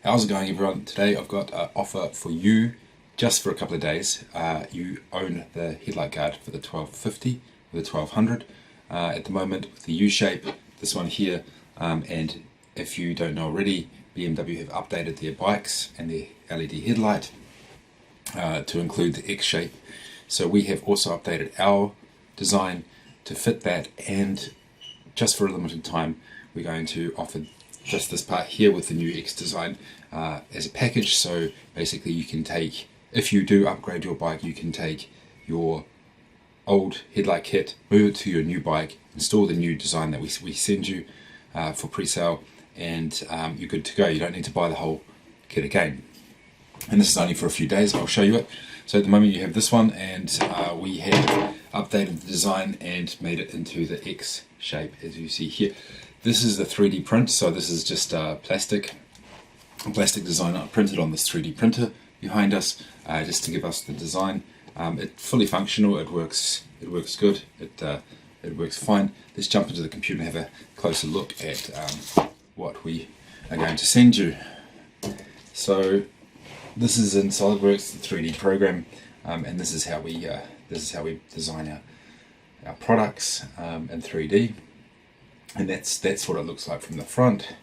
How's it going, everyone? Today I've got an offer for you just for a couple of days. You own the headlight guard for the 1250 or the 1200 at the moment with the U-shape, this one here, and if you don't know already, BMW have updated their bikes and their LED headlight to include the X shape. So we have also updated our design to fit that, and just for a limited time we're going to offer just this part here with the new X design as a package. So basically you can take, if you do upgrade your bike, you can take your old headlight kit, move it to your new bike, install the new design that we send you for pre-sale, and you're good to go. You don't need to buy the whole kit again. And this is only for a few days. I'll show you it. So at the moment you have this one, and we have updated the design and made it into the X shape, as you see here. This is the 3D print, so this is just plastic design printed on this 3D printer behind us, just to give us the design. It's fully functional. It works good. It works fine. Let's jump into the computer and have a closer look at what we are going to send you. So this is in SolidWorks, the 3D program, and this is how we design our products in 3D. And that's what it looks like from the front,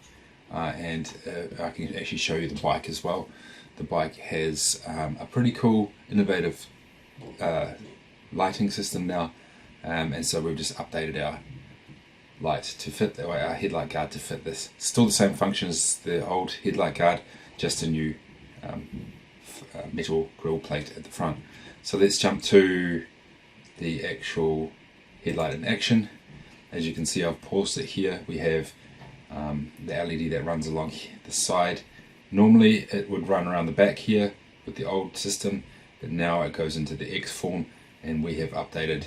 and I can actually show you the bike as well. The bike has a pretty cool, innovative lighting system now, and so we've just updated our light to fit our headlight guard to fit this. Still the same function as the old headlight guard, just a new metal grille plate at the front. So let's jump to the actual headlight in action. As you can see, I've paused it here. We have the LED that runs along the side. Normally it would run around the back here with the old system, but now it goes into the X form, and we have updated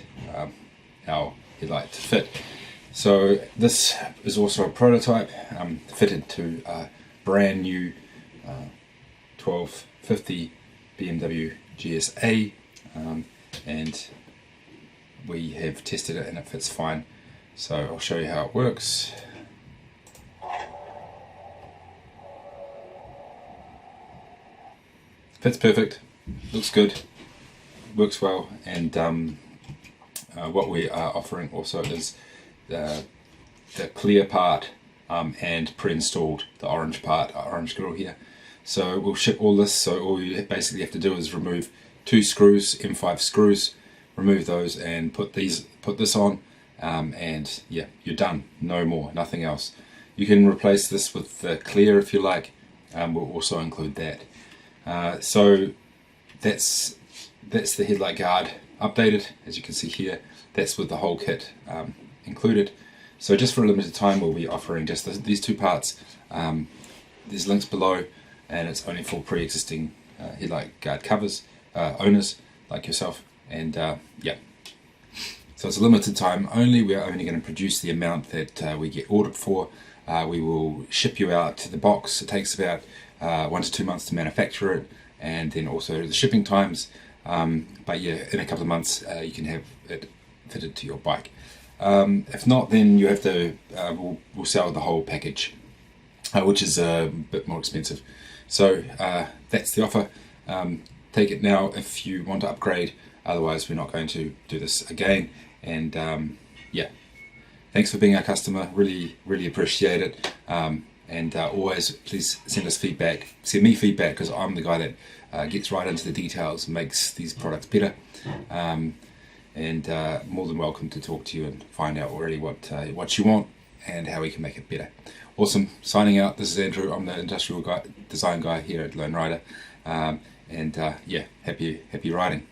our headlight to fit. So this is also a prototype fitted to a brand new 1250 BMW GSA, and we have tested it and it fits fine. So I'll show you how it works. Fits perfect, looks good, works well, and what we are offering also is the clear part and pre-installed, the orange part, orange grill here. So we'll ship all this, so all you basically have to do is remove 2 screws, M5 screws, remove those and put this on. And yeah, you're done. No more, nothing else. You can replace this with clear if you like. We'll also include that. So that's the headlight guard updated, as you can see here. That's with the whole kit included. So just for a limited time we'll be offering just these 2 parts. There's links below, and it's only for pre-existing headlight guard covers owners like yourself, and yeah. So it's a limited time only. We are only going to produce the amount that we get ordered for. We will ship you out to the box. It takes about 1 to 2 months to manufacture it, and then also the shipping times. But yeah, in a couple of months you can have it fitted to your bike. If not, then you have to, we'll sell the whole package, which is a bit more expensive. So that's the offer. Take it now if you want to upgrade. Otherwise, we're not going to do this again. And yeah, thanks for being our customer. Really appreciate it. And always please send us feedback. Send me feedback, because I'm the guy that gets right into the details and makes these products better. And more than welcome to talk to you and find out really what you want and how we can make it better. Awesome. Signing out. This is Andrew. I'm the industrial design guy here at Lone Rider. And yeah, happy riding.